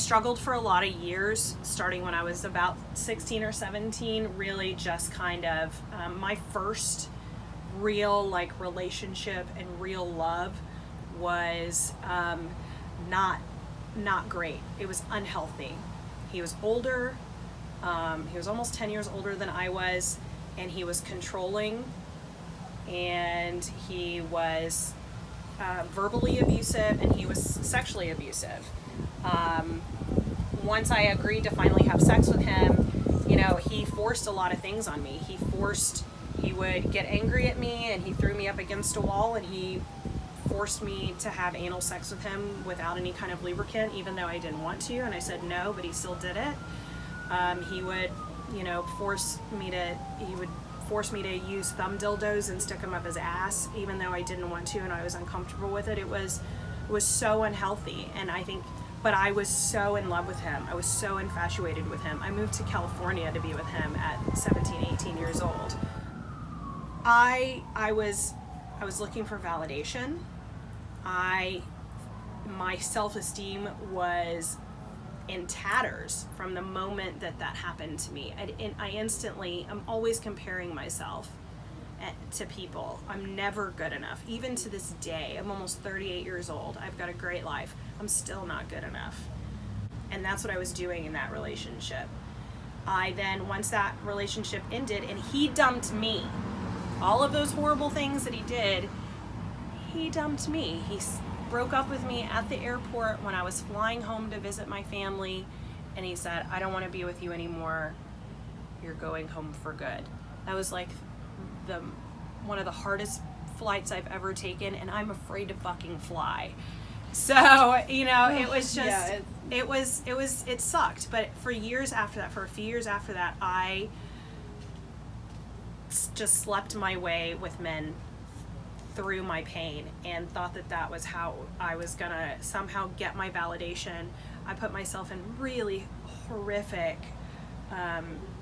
struggled for a lot of years, starting when I was about 16 or 17, really just kind of, my first real, like, relationship and real love was not great. It was unhealthy. He was older. He was almost 10 years older than I was, and he was controlling, and he was verbally abusive, and he was sexually abusive. Once I agreed to finally have sex with him, you know, he forced a lot of things on me. He would get angry at me, and he threw me up against a wall, and he forced me to have anal sex with him without any kind of lubricant, even though I didn't want to, and I said no, but he still did it. He would, you know, force me to use thumb dildos and stick them up his ass, even though I didn't want to and I was uncomfortable with it. It was so unhealthy, and but I was so in love with him. I was so infatuated with him. I moved to California to be with him at 17, 18 years old. I was looking for validation. My self-esteem was in tatters from the moment that happened to me. I'm always comparing myself to people. I'm never good enough. Even to this day, I'm almost 38 years old. I've got a great life. I'm still not good enough. And that's what I was doing in that relationship. Once that relationship ended and he dumped me, all of those horrible things that he did, he dumped me. He broke up with me at the airport when I was flying home to visit my family, and he said, I don't want to be with you anymore. You're going home for good. That was like one of the hardest flights I've ever taken, and I'm afraid to fucking fly. So, you know, it was just, it sucked. But for a few years after that, I just slept my way with men through my pain and thought that was how I was gonna somehow get my validation. I put myself in really horrific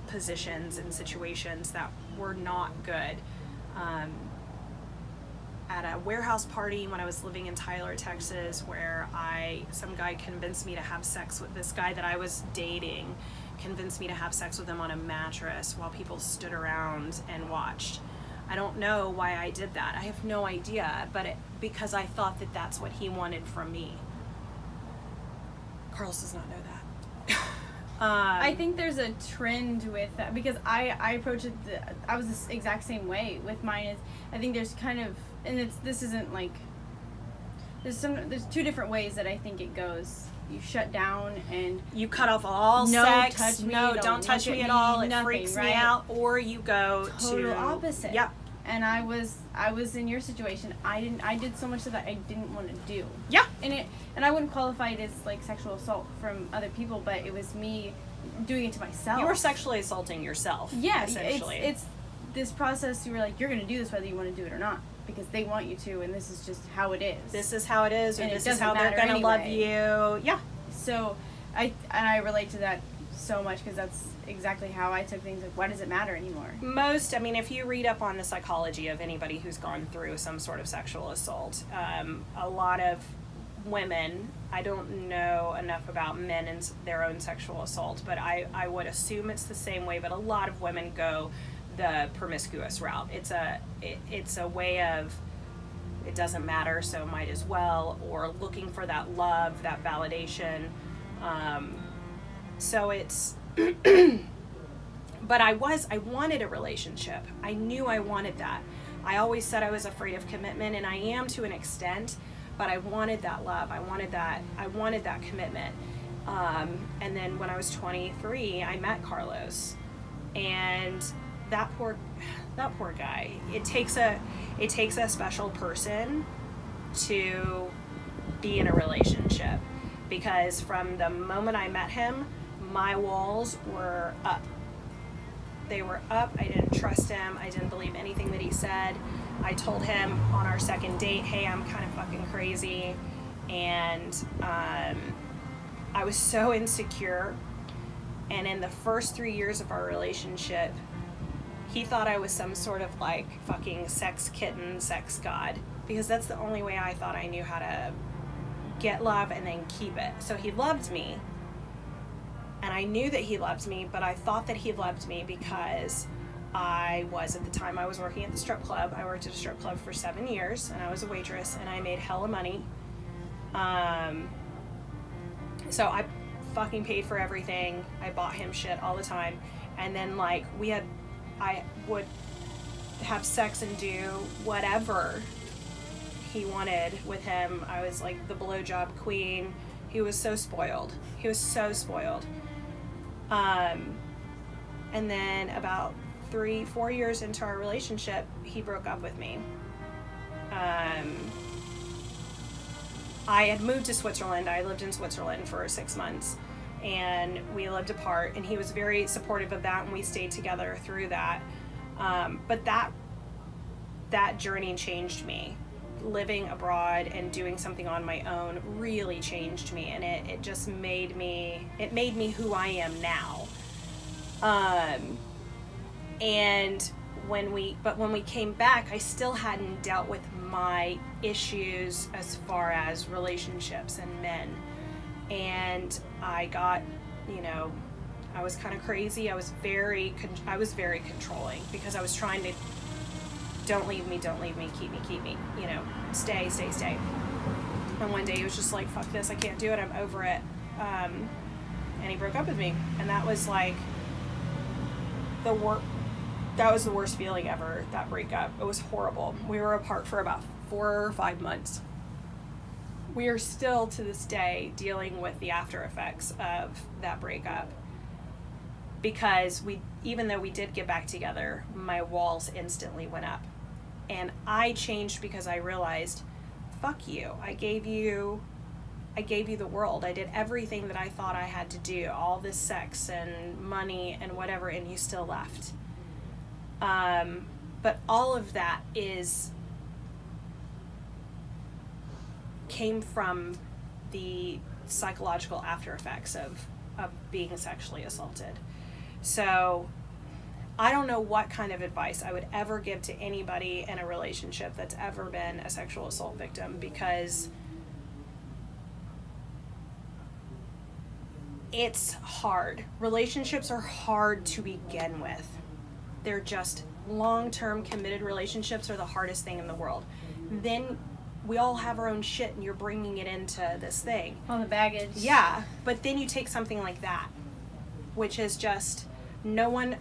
positions and situations that were not good. At a warehouse party when I was living in Tyler, Texas, where some guy convinced me to have sex with this guy that I was dating, convinced me to have sex with him on a mattress while people stood around and watched. I don't know why I did that. I have no idea, but because I thought that that's what he wanted from me. Carlos does not know that. I think there's a trend with that, because I approach it, I was the exact same way with mine. I think there's kind of, and this isn't like, there's two different ways that I think it goes. You shut down and you cut off all sex. Touch me, don't touch me at all. It freaks me out. Or you go total opposite. Yeah. And I was in your situation. I did so much that I didn't want to do. Yeah. And I wouldn't qualify it as like sexual assault from other people, but it was me doing it to myself. You were sexually assaulting yourself. Yeah, essentially. It's this process. You were like, you're going to do this whether you want to do it or not, because they want you to, and this is just how it is. This is how it is, or and this is how they're going to love you. Yeah. So I relate to that so much, because that's exactly how I took things. Like, why does it matter anymore? If you read up on the psychology of anybody who's gone through some sort of sexual assault, a lot of women, I don't know enough about men and their own sexual assault, but I would assume it's the same way, but a lot of women go the promiscuous route. It's a way of, it doesn't matter, so might as well, or looking for that love, that validation. So it's, but I wanted a relationship. I knew I wanted that. I always said I was afraid of commitment, and I am to an extent, but I wanted that love. I wanted that commitment. And then when I was 23, I met Carlos, and that poor guy. It takes a special person to be in a relationship, because from the moment I met him, my walls were up. They were up. I didn't trust him. I didn't believe anything that he said. I told him on our second date, hey, I'm kind of fucking crazy. And I was so insecure. And in the first 3 years of our relationship, he thought I was some sort of like fucking sex kitten, sex god, because that's the only way I thought I knew how to get love and then keep it. So he loved me, And I knew that he loved me, but I thought that he loved me because at the time I was working at the strip club. I worked at a strip club for 7 years, and I was a waitress, and I made hella money. So I fucking paid for everything. I bought him shit all the time. And then, like, I would have sex and do whatever he wanted with him. I was like the blowjob queen. He was so spoiled. He was so spoiled. And then about 3-4 years into our relationship, he broke up with me. I had moved to Switzerland. I lived in Switzerland for 6 months, and we lived apart, and he was very supportive of that, and we stayed together through that. But that journey changed me. Living abroad and doing something on my own really changed me, and it just made me who I am now. And when we came back, I still hadn't dealt with my issues as far as relationships and men. And I got, I was kind of crazy. I was very controlling, because I was trying to, don't leave me, keep me, stay. And one day he was just like, fuck this, I can't do it, I'm over it. And he broke up with me. And that was like that was the worst feeling ever, that breakup. It was horrible. We were apart for about 4 or 5 months. We are still to this day dealing with the after effects of that breakup, because even though we did get back together, my walls instantly went up. And I changed because I realized, fuck you. I gave you the world. I did everything that I thought I had to do, all this sex and money and whatever, and you still left. But all of that came from the psychological after effects of being sexually assaulted. So I don't know what kind of advice I would ever give to anybody in a relationship that's ever been a sexual assault victim, because it's hard. Relationships are hard to begin with. They're just long-term committed relationships are the hardest thing in the world. Then we all have our own shit, and you're bringing it into this thing. All the baggage. Yeah, but then you take something like that, which is just, no one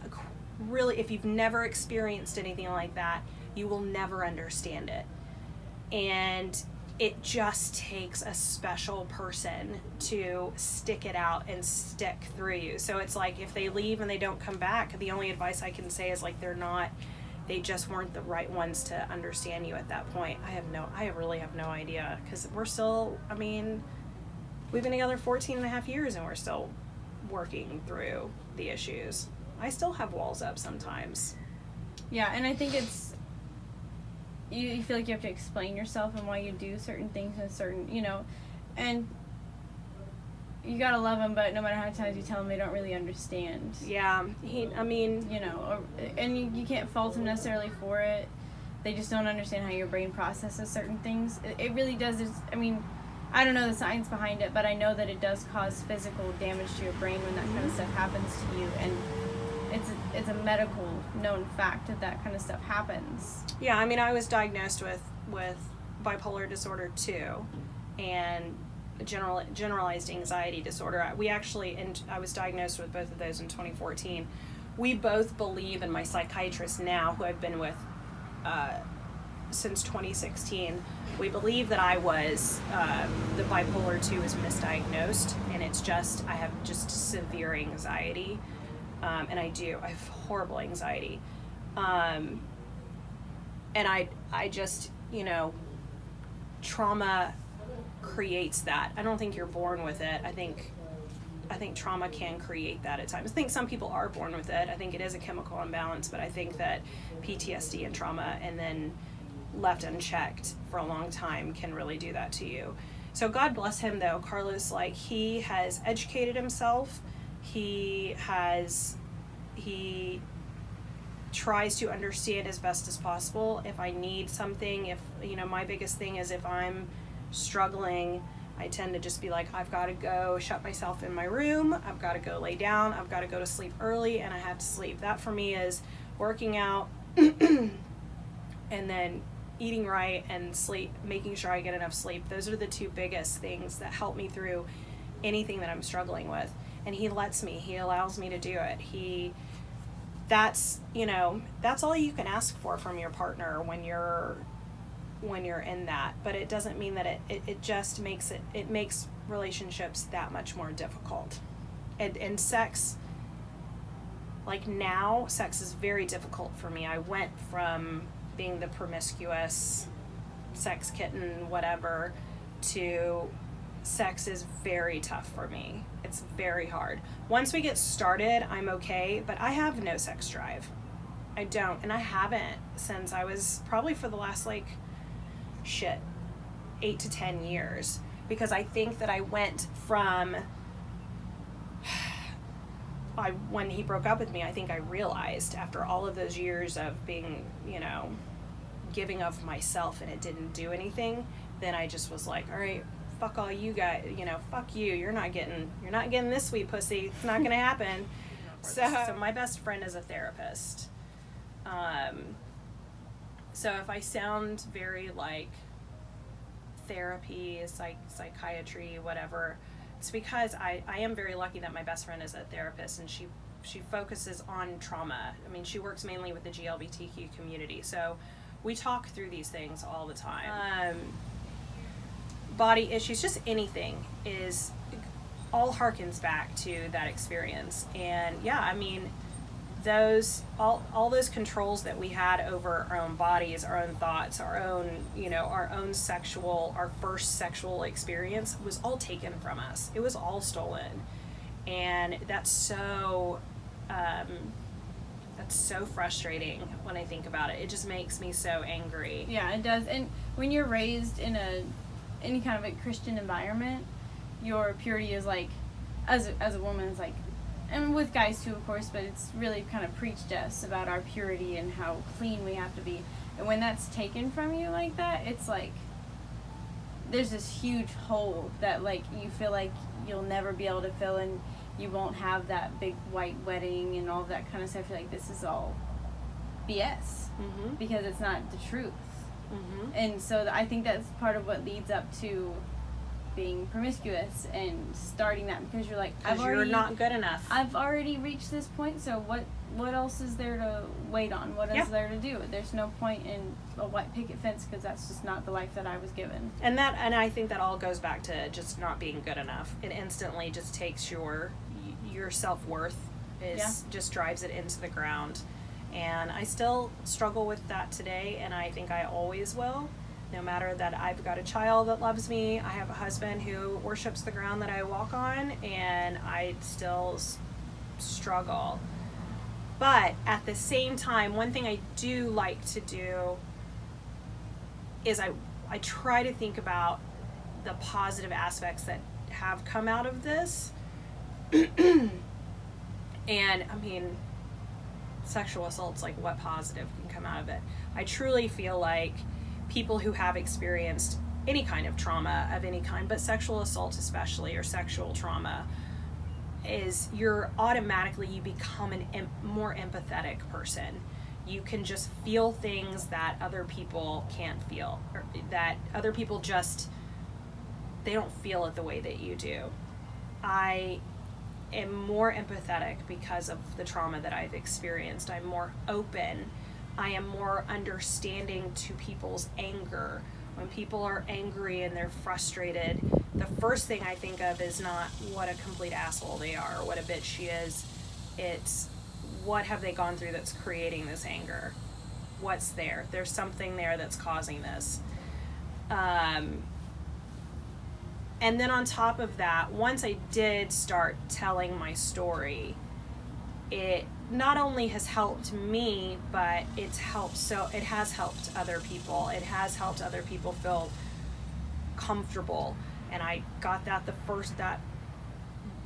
really, if you've never experienced anything like that, you will never understand it. And it just takes a special person to stick it out and stick through you. So it's like, if they leave and they don't come back, the only advice I can say is, like, they just weren't the right ones to understand you at that point. I really have no idea, because we're still, we've been together 14 and a half years, and we're still working through the issues. I still have walls up sometimes. Yeah, and I think it's, you feel like you have to explain yourself and why you do certain things and certain, and you gotta love them, but no matter how many times you tell them, they don't really understand. Yeah, and you can't fault them necessarily for it. They just don't understand how your brain processes certain things. It really does. I don't know the science behind it, but I know that it does cause physical damage to your brain when that kind of stuff happens to you, and it's a medical known fact that kind of stuff happens. Yeah, I was diagnosed with bipolar disorder too, and generalized anxiety disorder. I was diagnosed with both of those in 2014. We both believe, and my psychiatrist now, who I've been with since 2016, we believe that I was, the bipolar 2 is misdiagnosed, and it's just, I have just severe anxiety. And I have horrible anxiety. And I just, trauma creates that. I don't think you're born with it. I think trauma can create that at times. I think some people are born with it. I think it is a chemical imbalance, but I think that PTSD and trauma, and then left unchecked for a long time, can really do that to you. So God bless him, though. Carlos, he has educated himself. He tries to understand as best as possible. If I need something, my biggest thing is, if I'm struggling, I tend to just be like, I've got to go shut myself in my room. I've got to go lay down. I've got to go to sleep early, and I have to sleep. That for me is working out and then eating right and sleep, making sure I get enough sleep. Those are the two biggest things that help me through anything that I'm struggling with. And he lets me, he allows me to do it. That's all you can ask for from your partner when you're in that. But it doesn't mean that it just makes it makes relationships that much more difficult. And sex, like now, sex is very difficult for me. I went from being the promiscuous sex kitten, whatever, to sex is very tough for me. It's very hard. Once we get started, I'm okay, but I have no sex drive. I don't, and I haven't since I was probably for the last 8 to 10 years, because I think that I went from when he broke up with me, I think I realized after all of those years of being, giving of myself and it didn't do anything, then I just was like, all right, fuck all you guys, fuck you. You're not getting this sweet pussy. It's not gonna happen. So my best friend is a therapist. So if I sound very like therapy, psychiatry, whatever, it's because I am very lucky that my best friend is a therapist, and she focuses on trauma. I mean, she works mainly with the GLBTQ community, so we talk through these things all the time. Body issues, just anything, is all harkens back to that experience. And yeah, I mean, those all those controls that we had over our own bodies, our own thoughts, our first sexual experience was all taken from us. It was all stolen. And that's so frustrating when I think about it. It just makes me so angry. Yeah, it does. And when you're raised in any kind of a Christian environment, your purity is like, as a woman, is like, and with guys too, of course, but it's really kind of preached to us about our purity and how clean we have to be. And when that's taken from you like that, it's like there's this huge hole that like you feel like you'll never be able to fill, and you won't have that big white wedding and all that kind of stuff. You're like, this is all BS, because it's not the truth. And so I think that's part of what leads up to being promiscuous and starting that, because you're like, you're not good enough. I've already reached this point, so what else is there to wait on? What is there to do? There's no point in a white picket fence, because that's just not the life that I was given. And I think that all goes back to just not being good enough. It instantly just takes your self-worth, just drives it into the ground. And I still struggle with that today, and I think I always will. No matter that I've got a child that loves me, I have a husband who worships the ground that I walk on, and I still struggle. But at the same time, one thing I do like to do is I try to think about the positive aspects that have come out of this. And I mean, sexual assault's like, what positive can come out of it? I truly feel like people who have experienced any kind of trauma of any kind, but sexual assault especially, or sexual trauma, is you become a more empathetic person. You can just feel things that other people can't feel, or that other people they don't feel it the way that you do. I am more empathetic because of the trauma that I've experienced. I'm more open. I am more understanding to people's anger. When people are angry and they're frustrated, the first thing I think of is not what a complete asshole they are or what a bitch she is. It's what have they gone through that's creating this anger? What's there? There's something there that's causing this. And then on top of that, once I did start telling my story, it not only has helped me, but it has helped other people. It has helped other people feel comfortable. And I got that that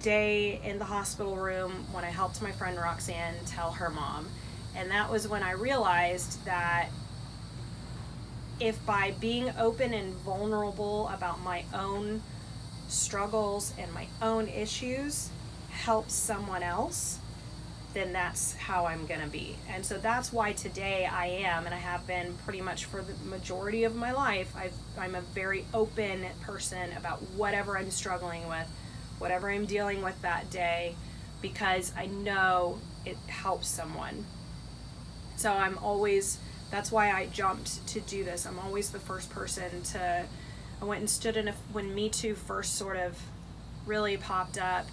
day in the hospital room when I helped my friend Roxanne tell her mom. And that was when I realized that if by being open and vulnerable about my own struggles and my own issues helps someone else, then that's how I'm going to be. And so that's why today I am, and I have been pretty much for the majority of my life, I'm a very open person about whatever I'm struggling with, whatever I'm dealing with that day, because I know it helps someone. So I'm always, that's why I jumped to do this. I'm always the first person to, I went and stood in when Me Too first sort of really popped up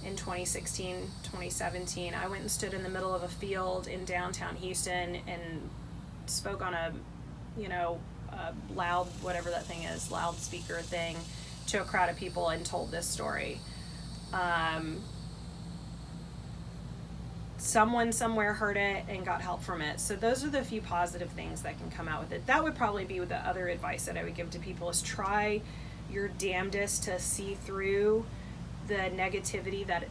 in 2016, 2017, I went and stood in the middle of a field in downtown Houston and spoke on a loud, whatever that thing is, loudspeaker thing, to a crowd of people and told this story. Someone somewhere heard it and got help from it. So those are the few positive things that can come out with it. That would probably be the other advice that I would give to people, is try your damnedest to see through the negativity that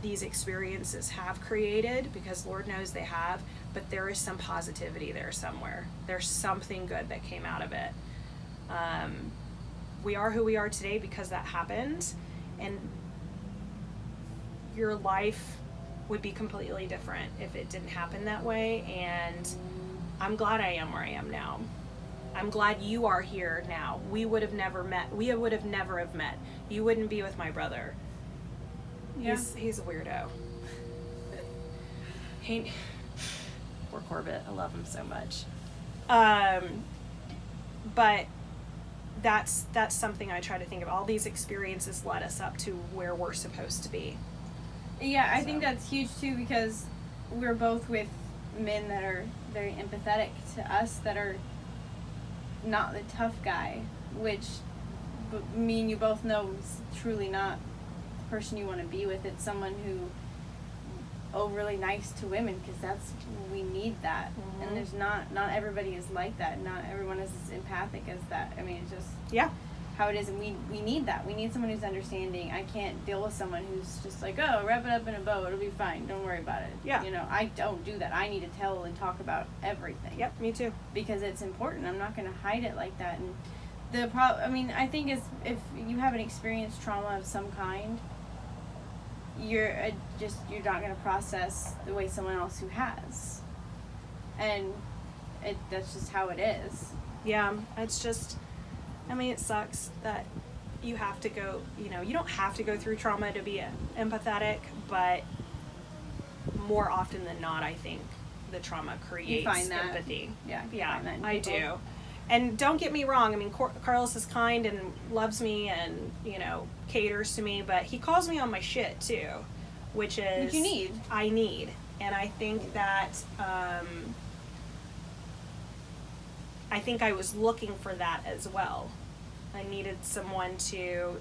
these experiences have created, because Lord knows they have, but there is some positivity there somewhere. There's something good that came out of it. We are who we are today because that happened, and your life would be completely different if it didn't happen that way. And I'm glad I am where I am now. I'm glad you are here now. We would have never met. We would have never have met. You wouldn't be with my brother. Yeah. He's a weirdo. Poor Corbett. I love him so much. But that's something I try to think of. All these experiences led us up to where we're supposed to be. Yeah, I think that's huge too, because we're both with men that are very empathetic to us, that are not the tough guy, which me and you both know is truly not the person you want to be with. It's someone who overly nice to women, because we need that. Mm-hmm. And there's not everybody is like that. Not everyone is as empathic as that. I mean, it's just how it is, and we need that. We need someone who's understanding. I can't deal with someone who's just like, oh, wrap it up in a bow, it'll be fine, don't worry about it. Yeah. I don't do that. I need to tell and talk about everything. Yep, me too. Because it's important. I'm not going to hide it like that. And I think is, if you haven't experienced trauma of some kind, you're not going to process the way someone else who has. And that's just how it is. Yeah, it's just, it sucks that you have to go, you don't have to go through trauma to be empathetic, but more often than not, I think the trauma creates empathy. Yeah, I do. And don't get me wrong, Carlos is kind and loves me and, caters to me, but he calls me on my shit too, which is... Which you need. I need. And I think that, I was looking for that as well. I needed someone to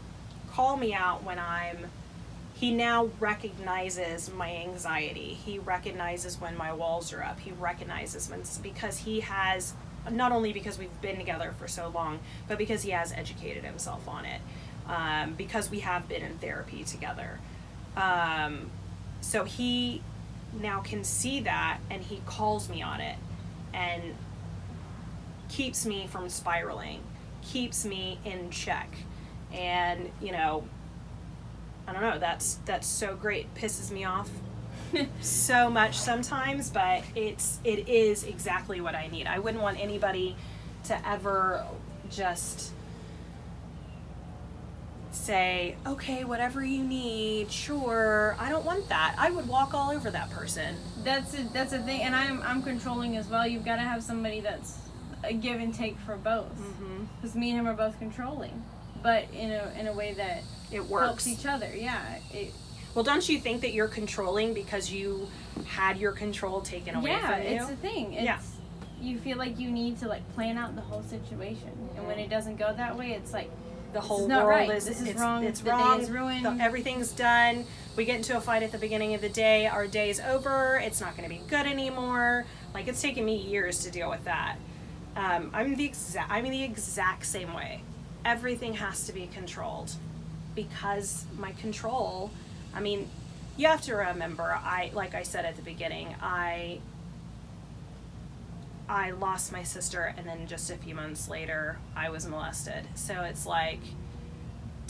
call me out when he now recognizes my anxiety. He recognizes when my walls are up. He recognizes because he has, not only because we've been together for so long, but because he has educated himself on it. Because we have been in therapy together. So he now can see that, and he calls me on it and keeps me from spiraling, keeps me in check. And, I don't know, that's so great. Pisses me off so much sometimes, but it is exactly what I need. I wouldn't want anybody to ever just say, okay, whatever you need, sure. I don't want that. I would walk all over that person. That's a thing, and I'm controlling as well. You've got to have somebody that's a give and take for both. Because me and him are both controlling, but in a way that it works. Helps each other. Yeah. Well, don't you think that you're controlling because you had your control taken away from you? Yeah, it's a thing. You feel like you need to plan out the whole situation, and when it doesn't go that way, it's like the whole world is wrong. It's the wrong. Day is ruined. Everything's done. We get into a fight at the beginning of the day. Our day's over. It's not going to be good anymore. It's taken me years to deal with that. I'm the exact same way. Everything has to be controlled, because my control. You have to remember. Like I said at the beginning, I lost my sister, and then just a few months later, I was molested. So it's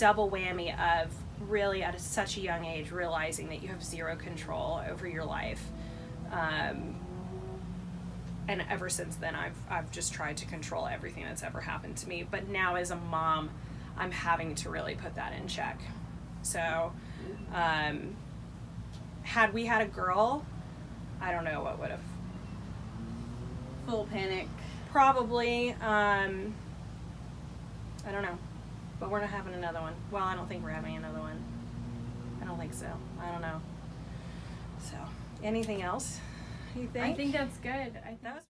double whammy of really at such a young age realizing that you have zero control over your life. And ever since then, I've just tried to control everything that's ever happened to me. But now as a mom, I'm having to really put that in check. So, had we had a girl, I don't know what would have. Full panic. Probably. I don't know. But we're not having another one. Well, I don't think we're having another one. I don't think so. I don't know. So, anything else, you think? I think that's good. That was